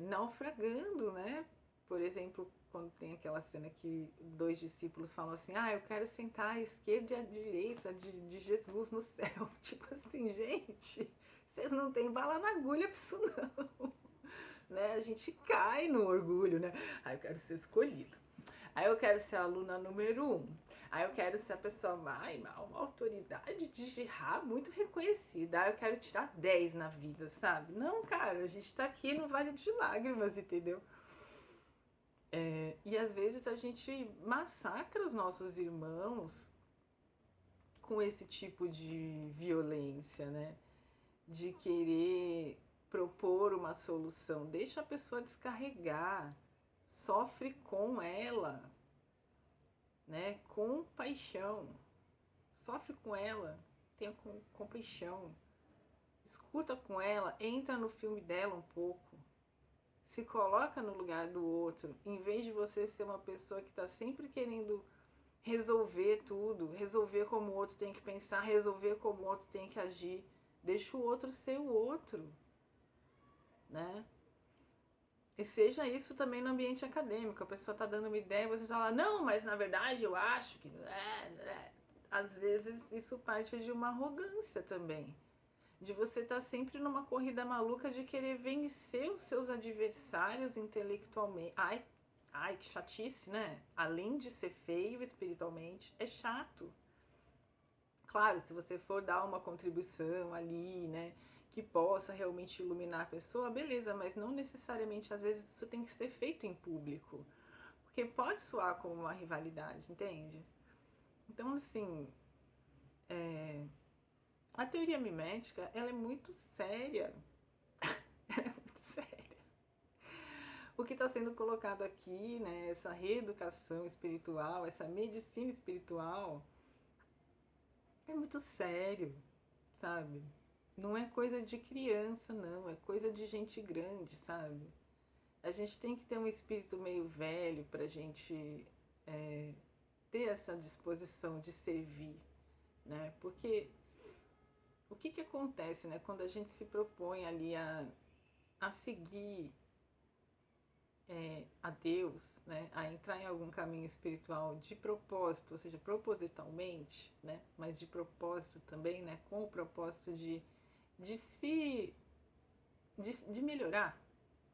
naufragando, né? Por exemplo, quando tem aquela cena que dois discípulos falam assim: ah, eu quero sentar à esquerda e à direita de Jesus no céu. Tipo assim, gente, vocês não têm bala na agulha pra isso não. Né? A gente cai no orgulho, né? Ah, eu quero ser escolhido. Aí eu quero ser a aluna número 1. Aí eu quero ser a pessoa uma autoridade de jihad muito reconhecida. Aí eu quero tirar 10 na vida, sabe? Não, cara, a gente tá aqui no Vale de Lágrimas, entendeu? E às vezes a gente massacra os nossos irmãos com esse tipo de violência, né? De querer propor uma solução. Deixa a pessoa descarregar. Sofre com ela, né? Com paixão. Sofre com ela, tenha compaixão. Escuta com ela, entra no filme dela um pouco. Se coloca no lugar do outro, em vez de você ser uma pessoa que está sempre querendo resolver tudo, resolver como o outro tem que pensar, resolver como o outro tem que agir. Deixa o outro ser o outro, né? E seja isso também no ambiente acadêmico. A pessoa está dando uma ideia e você fala, não, mas na verdade eu acho que... Às vezes isso parte de uma arrogância também. De você estar sempre numa corrida maluca de querer vencer os seus adversários intelectualmente. Ai, que chatice, né? Além de ser feio espiritualmente, é chato. Claro, se você for dar uma contribuição ali, né, que possa realmente iluminar a pessoa, beleza, mas não necessariamente, às vezes, isso tem que ser feito em público. Porque pode soar como uma rivalidade, entende? Então, assim, a teoria mimética, ela é muito séria. Ela é muito séria. O que está sendo colocado aqui, né, essa reeducação espiritual, essa medicina espiritual, é muito sério, sabe? Não é coisa de criança, não. É coisa de gente grande, sabe? A gente tem que ter um espírito meio velho pra gente ter essa disposição de servir, né? Porque o que acontece, né? Quando a gente se propõe ali a seguir a Deus, né? A entrar em algum caminho espiritual de propósito, ou seja, propositalmente, né? Mas de propósito também, né? Com o propósito de melhorar,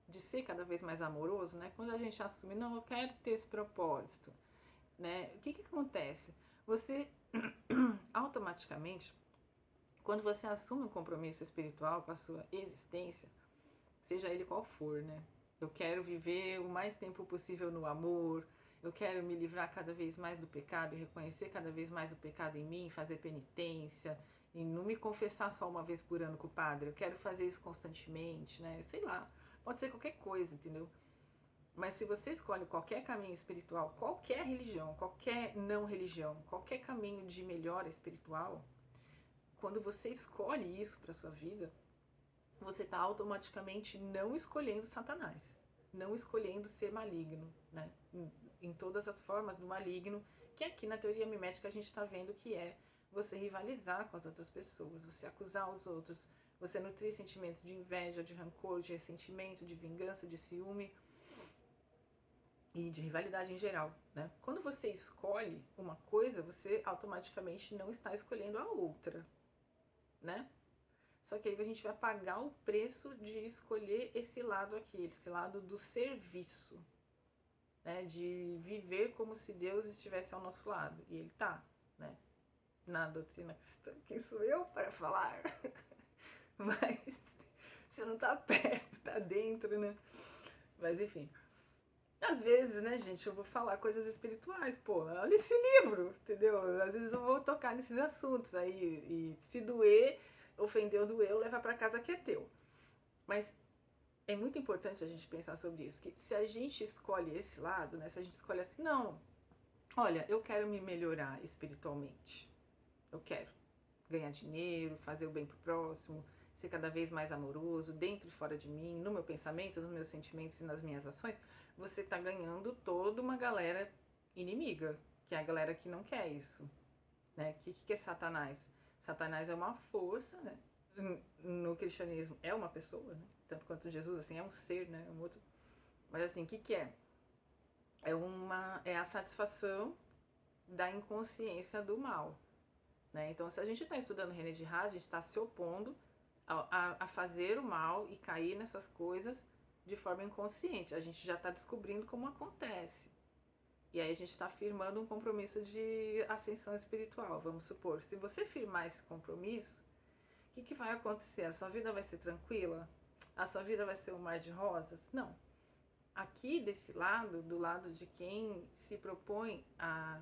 de ser cada vez mais amoroso, né? Quando a gente assume, não, eu quero ter esse propósito, né? O que acontece? Você automaticamente, quando você assume um compromisso espiritual com a sua existência, seja ele qual for, né? Eu quero viver o mais tempo possível no amor, eu quero me livrar cada vez mais do pecado e reconhecer cada vez mais o pecado em mim, fazer penitência, e não me confessar só uma vez por ano com o padre. Eu quero fazer isso constantemente, né? Sei lá, pode ser qualquer coisa, entendeu? Mas se você escolhe qualquer caminho espiritual, qualquer religião, qualquer não religião, qualquer caminho de melhora espiritual, quando você escolhe isso para sua vida, você está automaticamente não escolhendo Satanás, não escolhendo ser maligno, né? Em todas as formas do maligno, que aqui na teoria mimética a gente está vendo que é você rivalizar com as outras pessoas, você acusar os outros, você nutrir sentimentos de inveja, de rancor, de ressentimento, de vingança, de ciúme e de rivalidade em geral, né? Quando você escolhe uma coisa, você automaticamente não está escolhendo a outra, né? Só que aí a gente vai pagar o preço de escolher esse lado aqui, esse lado do serviço, né? De viver como se Deus estivesse ao nosso lado. E Ele tá, né? Na doutrina cristã. Quem sou eu para falar? Mas você não tá perto, tá dentro, né? Mas enfim. Às vezes, né, gente, eu vou falar coisas espirituais, pô, olha esse livro, entendeu? Às vezes eu vou tocar nesses assuntos aí, e se doer, ofendeu, doeu, leva pra casa que é teu. Mas é muito importante a gente pensar sobre isso, que se a gente escolhe esse lado, né, se a gente escolhe assim, não, olha, eu quero me melhorar espiritualmente, eu quero ganhar dinheiro, fazer o bem pro próximo, ser cada vez mais amoroso, dentro e fora de mim, no meu pensamento, nos meus sentimentos e nas minhas ações, você tá ganhando toda uma galera inimiga, que é a galera que não quer isso, né? Que é Satanás? Satanás é uma força, né? No cristianismo é uma pessoa, né? Tanto quanto Jesus, assim, é um ser, né? É um outro. Mas assim, o que é? É a satisfação da inconsciência do mal, né? Então, se a gente está estudando René Girard, a gente está se opondo a fazer o mal e cair nessas coisas de forma inconsciente. A gente já está descobrindo como acontece. E aí a gente está firmando um compromisso de ascensão espiritual, vamos supor. Se você firmar esse compromisso, o que vai acontecer? A sua vida vai ser tranquila? A sua vida vai ser um mar de rosas? Não. Aqui desse lado, do lado de quem se propõe a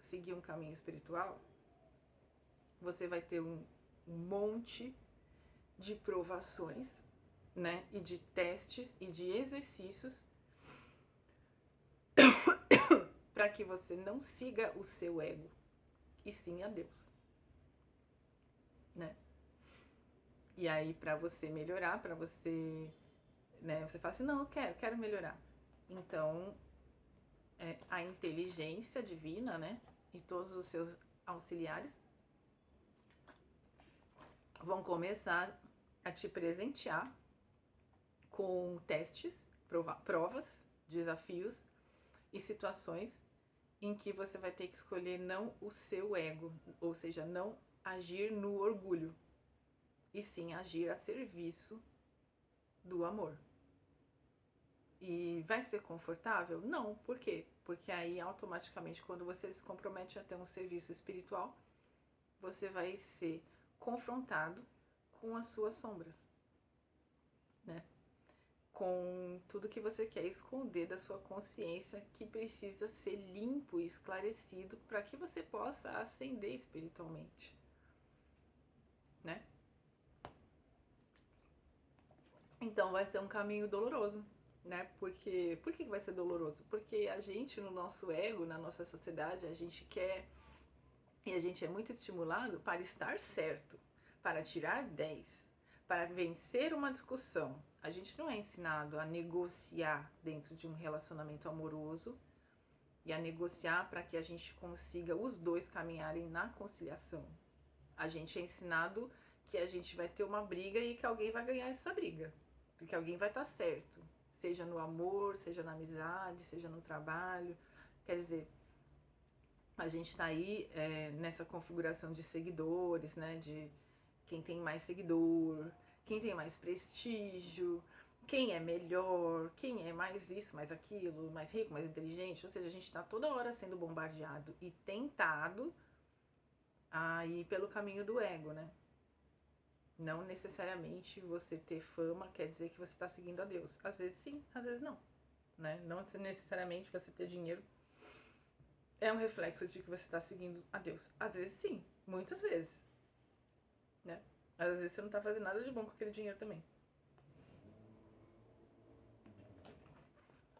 seguir um caminho espiritual, você vai ter um monte de provações, né? E de testes e de exercícios para que você não siga o seu ego, e sim a Deus, né? E aí, para você melhorar, para você, né? Você fala assim, não, eu quero melhorar. Então, a inteligência divina, né? E todos os seus auxiliares vão começar a te presentear com testes, provas, desafios e situações em que você vai ter que escolher não o seu ego, ou seja, não agir no orgulho, e sim agir a serviço do amor. E vai ser confortável? Não. Por quê? Porque aí automaticamente, quando você se compromete a ter um serviço espiritual, você vai ser confrontado com as suas sombras, né? Com tudo que você quer esconder da sua consciência, que precisa ser limpo e esclarecido para que você possa ascender espiritualmente, né? Então vai ser um caminho doloroso, né? Porque por que vai ser doloroso? Porque a gente, no nosso ego, na nossa sociedade, a gente quer e a gente é muito estimulado para estar certo, para tirar 10, para vencer uma discussão. A gente não é ensinado a negociar dentro de um relacionamento amoroso e a negociar para que a gente consiga os dois caminharem na conciliação. A gente é ensinado que a gente vai ter uma briga e que alguém vai ganhar essa briga, porque alguém vai estar certo, seja no amor, seja na amizade, seja no trabalho. Quer dizer, a gente está aí nessa configuração de seguidores, né? De quem tem mais seguidor, quem tem mais prestígio, quem é melhor, quem é mais isso, mais aquilo, mais rico, mais inteligente. Ou seja, a gente está toda hora sendo bombardeado e tentado a ir pelo caminho do ego, né? Não necessariamente você ter fama quer dizer que você está seguindo a Deus. Às vezes sim, às vezes não, né? Não necessariamente você ter dinheiro é um reflexo de que você está seguindo a Deus. Às vezes sim, muitas vezes, né? Às vezes você não está fazendo nada de bom com aquele dinheiro também.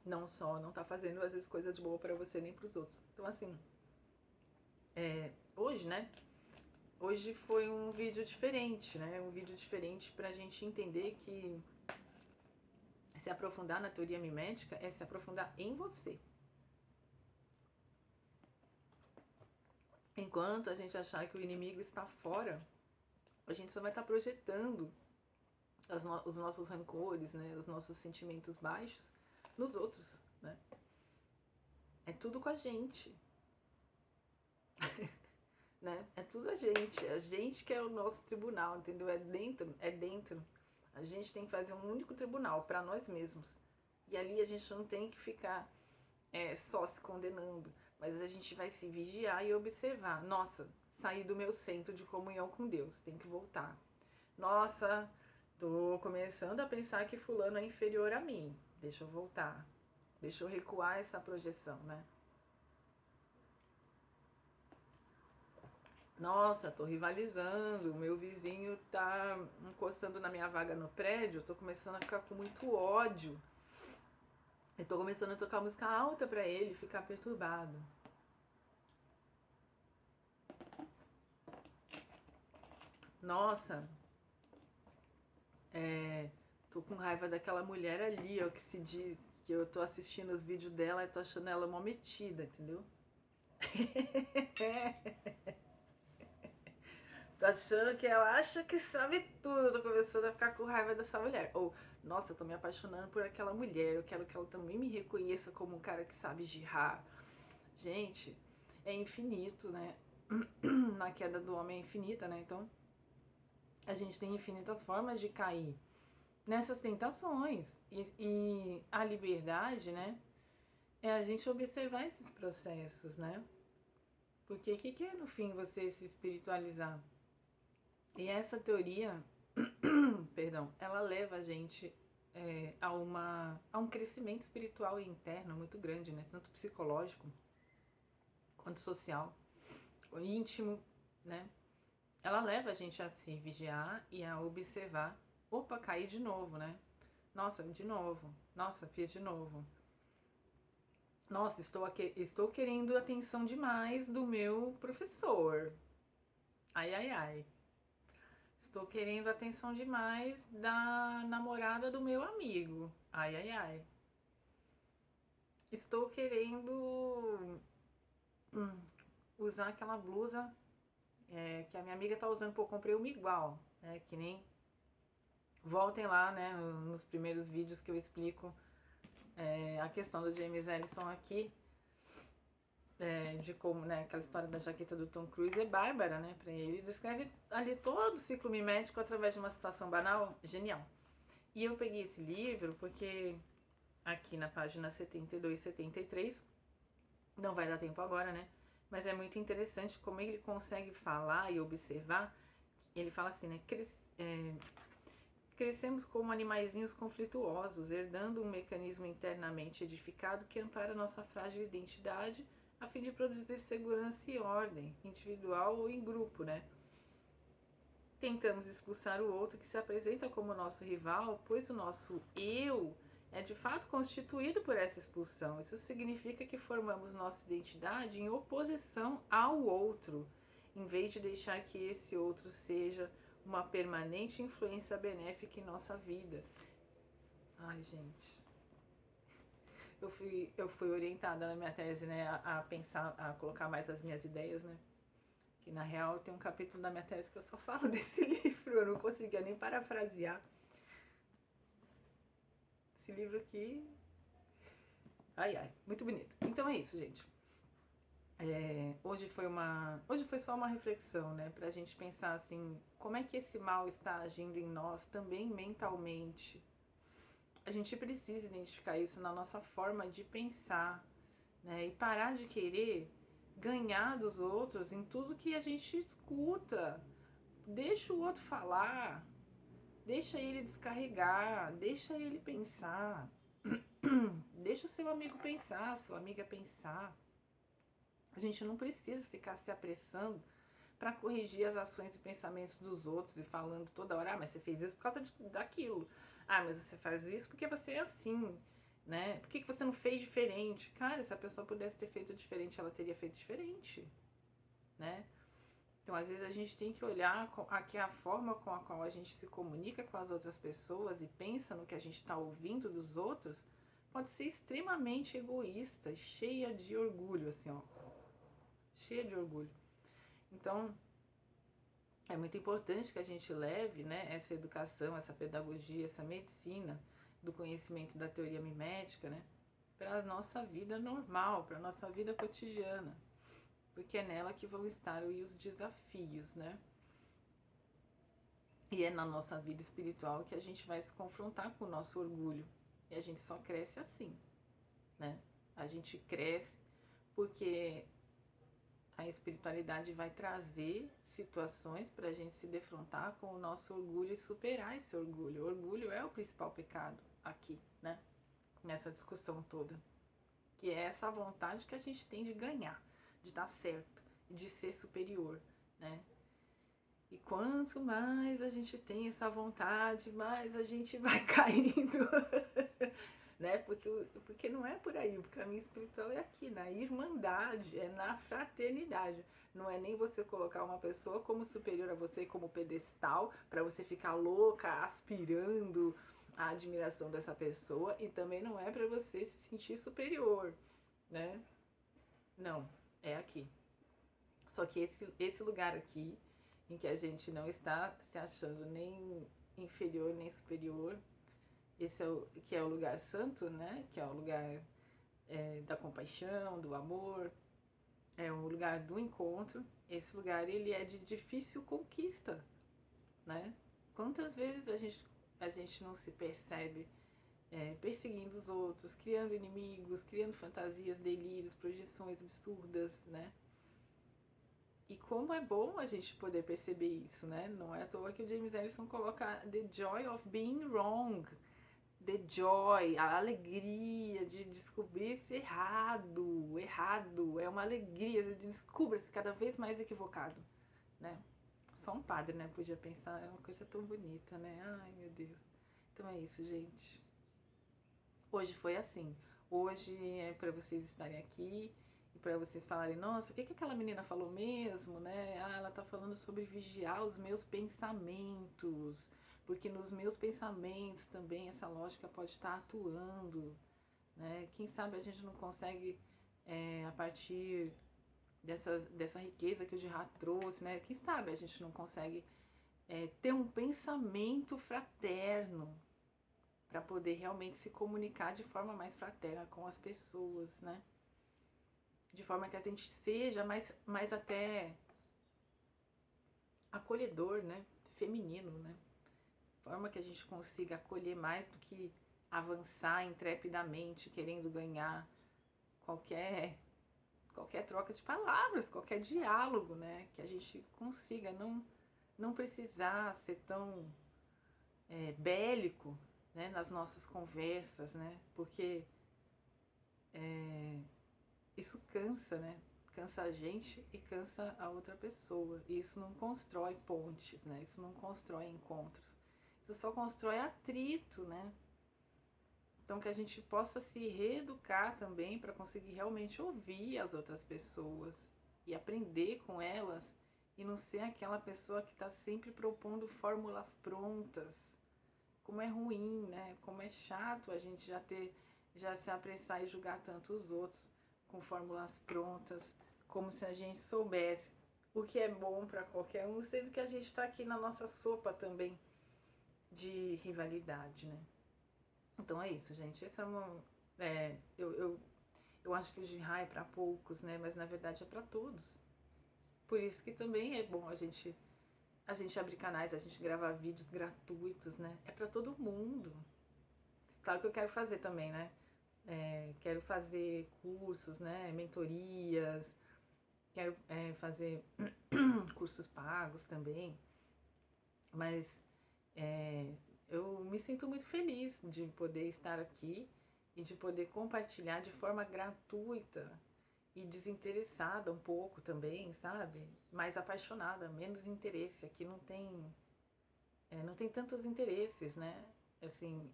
Não só não está fazendo, às vezes, coisa de boa para você nem para os outros. Então, assim, hoje, né? Hoje foi um vídeo diferente, né? Um vídeo diferente pra gente entender que se aprofundar na teoria mimética é se aprofundar em você. Enquanto a gente achar que o inimigo está fora, a gente só vai estar projetando os nossos rancores, né? Os nossos sentimentos baixos nos outros, né? É tudo com a gente. Né? É tudo a gente que é o nosso tribunal, entendeu? É dentro. A gente tem que fazer um único tribunal para nós mesmos. E ali a gente não tem que ficar só se condenando, mas a gente vai se vigiar e observar. Nossa, saí do meu centro de comunhão com Deus, tem que voltar. Nossa, tô começando a pensar que fulano é inferior a mim, deixa eu voltar. Deixa eu recuar essa projeção, né? Nossa, tô rivalizando, o meu vizinho tá encostando na minha vaga no prédio, eu tô começando a ficar com muito ódio. Eu tô começando a tocar música alta pra ele ficar perturbado. Nossa, Tô com raiva daquela mulher ali, ó, que se diz que eu tô assistindo os vídeos dela e tô achando ela mó metida, entendeu? Tô achando que ela acha que sabe tudo. Tô começando a ficar com raiva dessa mulher. Ou, nossa, eu tô me apaixonando por aquela mulher. Eu quero que ela também me reconheça como um cara que sabe girar. Gente, é infinito, né? Na queda do homem é infinita, né? Então, a gente tem infinitas formas de cair nessas tentações. E a liberdade, né? É a gente observar esses processos, né? Porque o que é no fim você se espiritualizar? E essa teoria, perdão, ela leva a gente a um crescimento espiritual e interno muito grande, né? Tanto psicológico quanto social, íntimo, né? Ela leva a gente a se vigiar e a observar. Opa, caí de novo, né? Nossa, de novo. Nossa, fiz de novo. Nossa, estou querendo atenção demais do meu professor. Ai, ai, ai. Estou querendo atenção demais da namorada do meu amigo. Ai, ai, ai. Estou querendo usar aquela blusa que a minha amiga tá usando. Pô, eu comprei uma igual. Que nem... Voltem lá, né, nos primeiros vídeos que eu explico a questão do James Ellison aqui. De como, né, aquela história da jaqueta do Tom Cruise é bárbara, né, pra ele. Descreve ali todo o ciclo mimético através de uma situação banal, genial. E eu peguei esse livro porque aqui na página 72 e 73, não vai dar tempo agora, né, mas é muito interessante como ele consegue falar e observar. Ele fala assim, né, crescemos como animaizinhos conflituosos, herdando um mecanismo internamente edificado que ampara nossa frágil identidade a fim de produzir segurança e ordem, individual ou em grupo, né? Tentamos expulsar o outro que se apresenta como nosso rival, pois o nosso eu é de fato constituído por essa expulsão. Isso significa que formamos nossa identidade em oposição ao outro, em vez de deixar que esse outro seja uma permanente influência benéfica em nossa vida. Ai, gente. Eu fui orientada na minha tese, né, a pensar, a colocar mais as minhas ideias, né? Que na real tem um capítulo da minha tese que eu só falo desse livro, eu não conseguia nem parafrasear. Esse livro aqui... Ai, ai, muito bonito. Então é isso, gente. Hoje foi só uma reflexão, né? Pra gente pensar assim, como é que esse mal está agindo em nós também mentalmente. A gente precisa identificar isso na nossa forma de pensar, né? E parar de querer ganhar dos outros em tudo que a gente escuta. Deixa o outro falar, deixa ele descarregar, deixa ele pensar, deixa o seu amigo pensar, sua amiga pensar. A gente não precisa ficar se apressando para corrigir as ações e pensamentos dos outros e falando toda hora, mas você fez isso por causa daquilo. Mas você faz isso porque você é assim, né? Por que você não fez diferente? Cara, se a pessoa pudesse ter feito diferente, ela teria feito diferente, né? Então, às vezes, a gente tem que olhar aqui a forma com a qual a gente se comunica com as outras pessoas e pensa no que a gente está ouvindo dos outros, pode ser extremamente egoísta, cheia de orgulho, assim, ó. Cheia de orgulho. Então, é muito importante que a gente leve, né, essa educação, essa pedagogia, essa medicina do conhecimento da teoria mimética, né, para a nossa vida normal, para a nossa vida cotidiana. Porque é nela que vão estar os desafios, né? E é na nossa vida espiritual que a gente vai se confrontar com o nosso orgulho. E a gente só cresce assim, né? A gente cresce porque a espiritualidade vai trazer situações para a gente se defrontar com o nosso orgulho e superar esse orgulho. O orgulho é o principal pecado aqui, né? Nessa discussão toda. Que é essa vontade que a gente tem de ganhar, de dar certo, de ser superior, né? E quanto mais a gente tem essa vontade, mais a gente vai caindo, né? Porque não é por aí, o caminho espiritual é aqui, na irmandade, é na fraternidade. Não é nem você colocar uma pessoa como superior a você, como pedestal, para você ficar louca, aspirando a admiração dessa pessoa. E também não é para você se sentir superior, né? Não, é aqui. Só que esse lugar aqui, em que a gente não está se achando nem inferior nem superior, esse é o que é o lugar santo, né? Que é o lugar da compaixão, do amor, é o lugar do encontro. Esse lugar ele é de difícil conquista, né? Quantas vezes a gente não se percebe perseguindo os outros, criando inimigos, criando fantasias, delírios, projeções absurdas, né? E como é bom a gente poder perceber isso, né? Não é à toa que o James Ellison coloca the joy of being wrong. The joy, a alegria de descobrir-se errado. Errado, é uma alegria, descubra-se cada vez mais equivocado, né? Só um padre, né, podia pensar, é uma coisa tão bonita, né? Ai, meu Deus. Então é isso, gente. Hoje foi assim. Hoje é para vocês estarem aqui e para vocês falarem, nossa, o que aquela menina falou mesmo, né? Ah, ela tá falando sobre vigiar os meus pensamentos, porque nos meus pensamentos também essa lógica pode estar atuando, né? Quem sabe a gente não consegue, a partir dessa riqueza que o Girard trouxe, né? Quem sabe a gente não consegue ter um pensamento fraterno, para poder realmente se comunicar de forma mais fraterna com as pessoas, né? De forma que a gente seja mais até acolhedor, né? Feminino, né? De forma que a gente consiga acolher mais do que avançar intrepidamente, querendo ganhar qualquer troca de palavras, qualquer diálogo, né? Que a gente consiga não precisar ser tão bélico, né, nas nossas conversas, né? Porque isso cansa, né? Cansa a gente e cansa a outra pessoa. E isso não constrói pontes, né? Isso não constrói encontros. Isso só constrói atrito, né? Então que a gente possa se reeducar também para conseguir realmente ouvir as outras pessoas e aprender com elas e não ser aquela pessoa que está sempre propondo fórmulas prontas. Como é ruim, né? Como é chato a gente já se apressar e julgar tanto os outros com fórmulas prontas, como se a gente soubesse o que é bom para qualquer um, sendo que a gente está aqui na nossa sopa também de rivalidade, né? Então é isso, gente. Esse é uma, eu acho que o Jihad é para poucos, né? Mas na verdade é para todos. Por isso que também é bom a gente abrir canais, a gente gravar vídeos gratuitos, né? É para todo mundo. Claro que eu quero fazer também, né? Quero fazer cursos, né? Mentorias, quero fazer cursos pagos também. Mas eu me sinto muito feliz de poder estar aqui e de poder compartilhar de forma gratuita e desinteressada um pouco também, sabe? Mais apaixonada, menos interesse. Aqui não tem tantos interesses, né? Assim,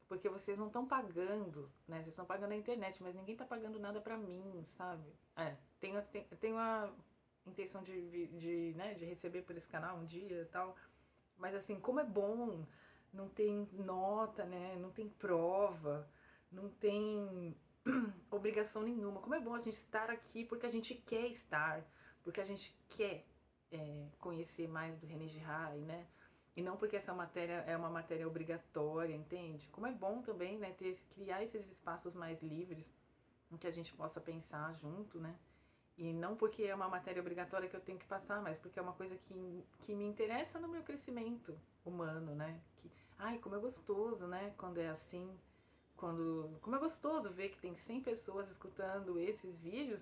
porque vocês não estão pagando, né? Vocês estão pagando a internet, mas ninguém tá pagando nada pra mim, sabe? Tenho a intenção de receber por esse canal um dia e tal. Mas assim, como é bom, não tem nota, né? Não tem prova, não tem obrigação nenhuma. Como é bom a gente estar aqui porque a gente quer estar, porque a gente quer conhecer mais do René Girard, né? E não porque essa matéria é uma matéria obrigatória, entende? Como é bom também, né, criar esses espaços mais livres em que a gente possa pensar junto, né? E não porque é uma matéria obrigatória que eu tenho que passar, mas porque é uma coisa que me interessa no meu crescimento humano, né? Ai, como é gostoso, né? Quando é assim, como é gostoso ver que tem 100 pessoas escutando esses vídeos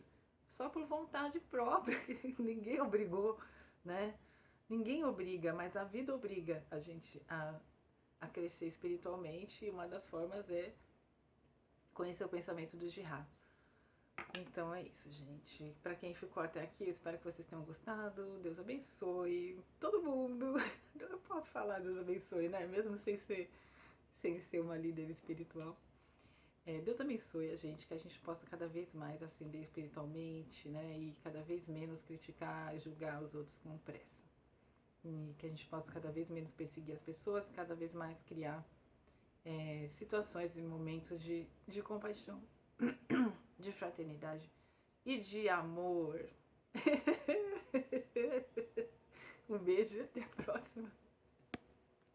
só por vontade própria, que ninguém obrigou, né? Ninguém obriga, mas a vida obriga a gente a crescer espiritualmente, e uma das formas é conhecer o pensamento do Jihad. Então é isso, gente. Para quem ficou até aqui, eu espero que vocês tenham gostado. Deus abençoe todo mundo. Eu posso falar Deus abençoe, né? Mesmo sem ser uma líder espiritual. Deus abençoe a gente, que a gente possa cada vez mais ascender espiritualmente, né? E cada vez menos criticar e julgar os outros com pressa. E que a gente possa cada vez menos perseguir as pessoas, cada vez mais criar situações e momentos de compaixão, de fraternidade e de amor. Um beijo e até a próxima.